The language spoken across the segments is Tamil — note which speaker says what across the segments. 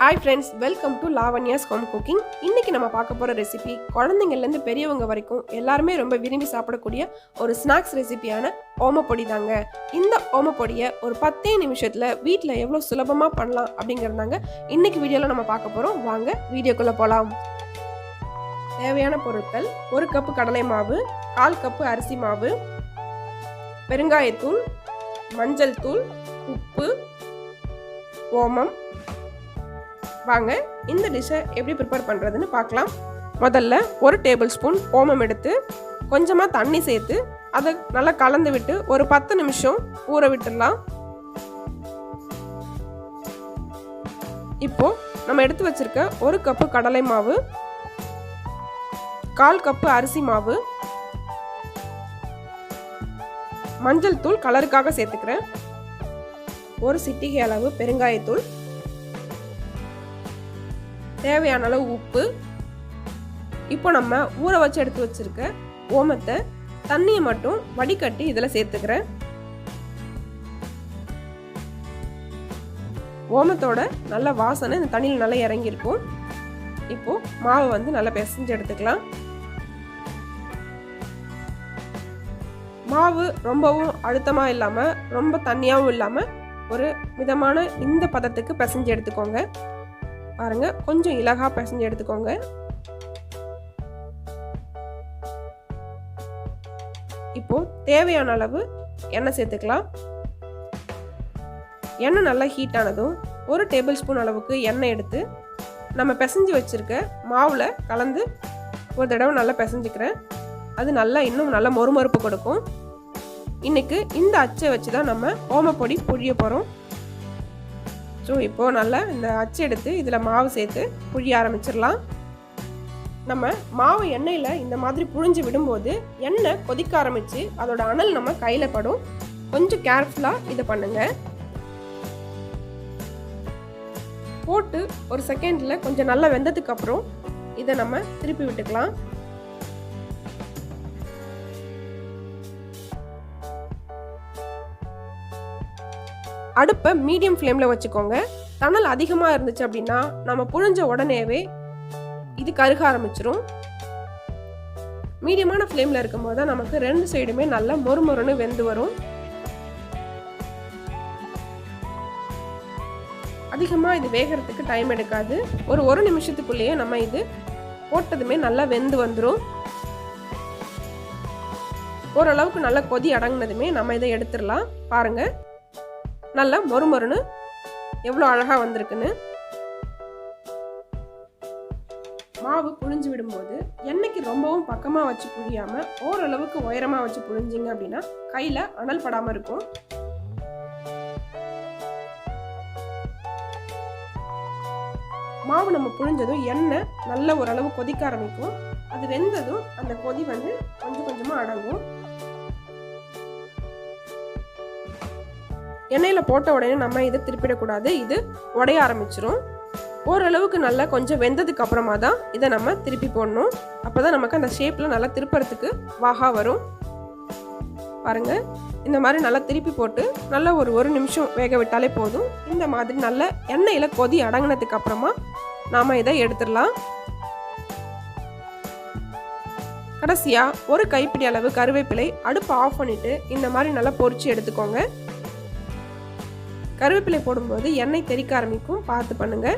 Speaker 1: Hi friends, welcome to Lavanya's home cooking. இன்னைக்கு நம்ம பார்க்க போற ரெசிபி குழந்தைங்கள்ல இருந்து பெரியவங்க வரைக்கும் எல்லாரும் ரொம்ப விரும்பி சாப்பிடக்கூடிய ஒரு ஸ்நாக்ஸ் ரெசிபியான ஓமப்பொடி தாங்க. இந்த ஓமப்பொடியை ஒரு 10 நிமிஷத்துல வீட்ல எவ்வளவு சுலபமா பண்ணலாம் அப்படிங்கறதாங்க இன்னைக்கு வீடியோல நம்ம பார்க்க போறோம். வாங்க வீடியோக்குள்ள போலாம். தேவையான பொருட்கள்: 1 கப் கடலை மாவு, 1/4 கப் அரிசி மாவு, பெருங்காயத்தூள், மஞ்சள் தூள், உப்பு, ஓமம். வாங்க இந்த டிஷ்ஷை எப்படி ப்ரிப்பேர் பண்ணுறதுன்னு பார்க்கலாம். முதல்ல 1 டேபிள் ஸ்பூன் ஓமம் எடுத்து கொஞ்சமாக தண்ணி சேர்த்து அதை நல்லா கலந்து விட்டு ஒரு 10 நிமிஷம் ஊற விட்டுடலாம். இப்போ நம்ம எடுத்து வச்சிருக்க 1 கப்பு கடலை மாவு, 1/4 கப்பு அரிசி மாவு, மஞ்சள் தூள் கலருக்காக சேர்த்துக்கிறேன், 1 சிட்டிகை அளவு பெருங்காயத்தூள், தேவையான அளவு உப்பு. இப்போ நம்ம ஊற வச்சு எடுத்து வச்சிருக்க ஓமத்தை தண்ணியை மட்டும் வடிகட்டி இதில் சேர்த்துக்கிறேன். ஓமத்தோட நல்ல வாசனை இந்த தண்ணியில் நல்லா இறங்கியிருக்கும். இப்போ மாவை நல்லா பிசைஞ்சு எடுத்துக்கலாம். மாவு ரொம்பவும் அழுத்தமாக இல்லாமல் ரொம்ப தண்ணியாகவும் இல்லாமல் ஒரு மிதமான இந்த பதத்துக்கு பிசைஞ்சு எடுத்துக்கோங்க. பாருங்க, கொஞ்சம் இலகா பிசைஞ்சு எடுத்துக்கோங்க. இப்போ தேவையான அளவு எண்ணெய் சேர்த்துக்கலாம். எண்ணெய் நல்லா ஹீட் ஆனதும் 1 டேபிள் ஸ்பூன் அளவுக்கு எண்ணெய் எடுத்து நம்ம பிசைஞ்சு வச்சிருக்க மாவுல கலந்து ஒரு தடவை நல்லா பிசைஞ்சுக்கிறேன். அது நல்லா இன்னும் நல்லா மொறுமொறுப்பு கொடுக்கும். இன்னைக்கு இந்த அச்சை வச்சு தான் நம்ம ஓமப்பொடி புழிய போகிறோம். ஸோ இப்போது நல்லா இந்த அச்சு எடுத்து இதில் மாவு சேர்த்து புழிய ஆரம்பிச்சிடலாம். நம்ம மாவு எண்ணெயில் இந்த மாதிரி புழிஞ்சு விடும்போது எண்ணெய் கொதிக்க ஆரம்பித்து அதோட அனல் நம்ம கையில் படும். கொஞ்சம் கேர்ஃபுல்லாக இதை பண்ணுங்க. போட்டு ஒரு செகண்டில் கொஞ்சம் நல்லா வெந்ததுக்கு அப்புறம் இதை நம்ம திருப்பி விட்டுக்கலாம். அடுப்பை மீடியம் ஃப்ளேமில் வச்சுக்கோங்க. தணல் அதிகமாக இருந்துச்சு அப்படின்னா நம்ம புழிஞ்ச உடனேவே இது கருக ஆரம்பிச்சிரும். மீடியமான ஃப்ளேமில் இருக்கும்போது தான் நமக்கு 2 சைடுமே நல்லா மொறுமொறுன்னு வெந்து வரும். அதிகமாக இது வேகிறதுக்கு டைம் எடுக்காது. ஒரு நிமிஷத்துக்குள்ளேயே நம்ம இது போட்டதுமே நல்லா வெந்து வந்துடும். ஓரளவுக்கு நல்லா கொதி அடங்கினதுமே நம்ம இதை எடுத்துடலாம். பாருங்கள், நல்லா மொறுமொறுன்னு எவ்வளோ அழகாக வந்திருக்குன்னு. மாவு புழிஞ்சு விடும்போது எண்ணெய்க்கு ரொம்பவும் பக்கமாக வச்சு புழியாமல் ஓரளவுக்கு உயரமாக வச்சு புழிஞ்சிங்க அப்படின்னா கையில் அனல் படாமல் இருக்கும். மாவு நம்ம புழிஞ்சதும் எண்ணெய் நல்ல ஓரளவு கொதிக்க ஆரம்பிக்கும். அது வெந்ததும் அந்த கொதி கொஞ்சம் கொஞ்சமாக அடங்கும். எண்ணெயில் போட்ட உடனே நம்ம இதை திருப்பிடக்கூடாது, இது உடைய ஆரம்பிச்சிரும். ஓரளவுக்கு நல்லா கொஞ்சம் வெந்ததுக்கு அப்புறமா தான் இதை நம்ம திருப்பி போடணும். அப்போ தான் நமக்கு அந்த ஷேப்பில் நல்லா திருப்புறதுக்கு வாகா வரும். பாருங்கள், இந்த மாதிரி நல்லா திருப்பி போட்டு நல்லா ஒரு நிமிஷம் வேக விட்டாலே போதும். இந்த மாதிரி நல்ல எண்ணெயில் கொதி அடங்கினதுக்கு அப்புறமா நாம் இதை எடுத்துடலாம். கடைசியாக 1 கைப்பிடி அளவு கருவேப்பிலை அடுப்பை ஆஃப் பண்ணிவிட்டு இந்த மாதிரி நல்லா பொரிச்சு எடுத்துக்கோங்க. கருவேப்பிலை போடும்போது எண்ணெய் தெறிக்க ஆரம்பிக்கும், பார்த்து பண்ணுங்க.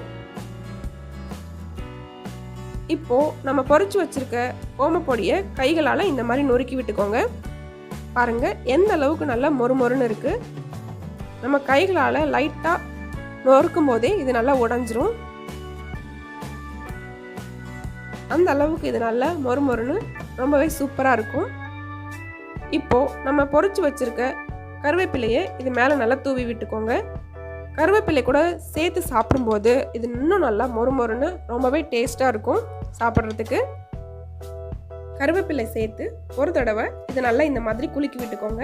Speaker 1: இப்போ நம்ம பொரிச்சு வச்சிருக்க ஓமப்பொடியை கைகளால் இந்த மாதிரி நொறுக்கி விட்டுக்கோங்க. பாருங்க எந்த அளவுக்கு நல்லா மொறுமொறுன்னு இருக்கு. நம்ம கைகளால் லைட்டாக நொறுக்கும் போதே இது நல்லா உடைஞ்சிரும். அந்த அளவுக்கு இது நல்லா மொறுமொறுன்னு ரொம்பவே சூப்பராக இருக்கும். இப்போ நம்ம பொரிச்சு வச்சிருக்க கருவேப்பிலையை இது மேலே நல்லா தூவி விட்டுக்கோங்க. கருவேப்பிலை கூட சேர்த்து சாப்பிடும்போது இது இன்னும் நல்லா மொறுமொறுன்னு ரொம்பவே டேஸ்ட்டாக இருக்கும் சாப்பிட்றதுக்கு. கருவேப்பிலை சேர்த்து ஒரு தடவை இது நல்லா இந்த மாதிரி குலுக்கி விட்டுக்கோங்க.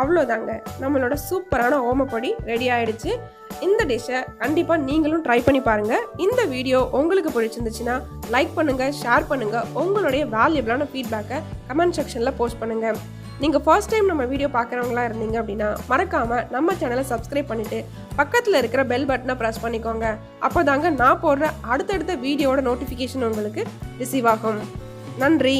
Speaker 1: அவ்வளோதாங்க, நம்மளோட சூப்பரான ஓமப்பொடி ரெடி ஆயிடுச்சு. இந்த டிஷ்ஷை கண்டிப்பாக நீங்களும் ட்ரை பண்ணி பாருங்கள். இந்த வீடியோ உங்களுக்கு பிடிச்சிருந்துச்சுன்னா லைக் பண்ணுங்கள், ஷேர் பண்ணுங்கள். உங்களுடைய வேல்யூபிளான ஃபீட்பேக்கை கமெண்ட் செக்ஷனில் போஸ்ட் பண்ணுங்கள். நீங்கள் ஃபர்ஸ்ட் டைம் நம்ம வீடியோ பார்க்குறவங்களா இருந்தீங்க அப்படின்னா மறக்காமல் நம்ம சேனலை சப்ஸ்கிரைப் பண்ணிவிட்டு பக்கத்தில் இருக்கிற பெல் பட்டனை ப்ரெஸ் பண்ணிக்கோங்க. அப்போ தாங்க நான் போடுற அடுத்தடுத்த வீடியோட நோட்டிஃபிகேஷன் உங்களுக்கு ரிசீவ் ஆகும். நன்றி.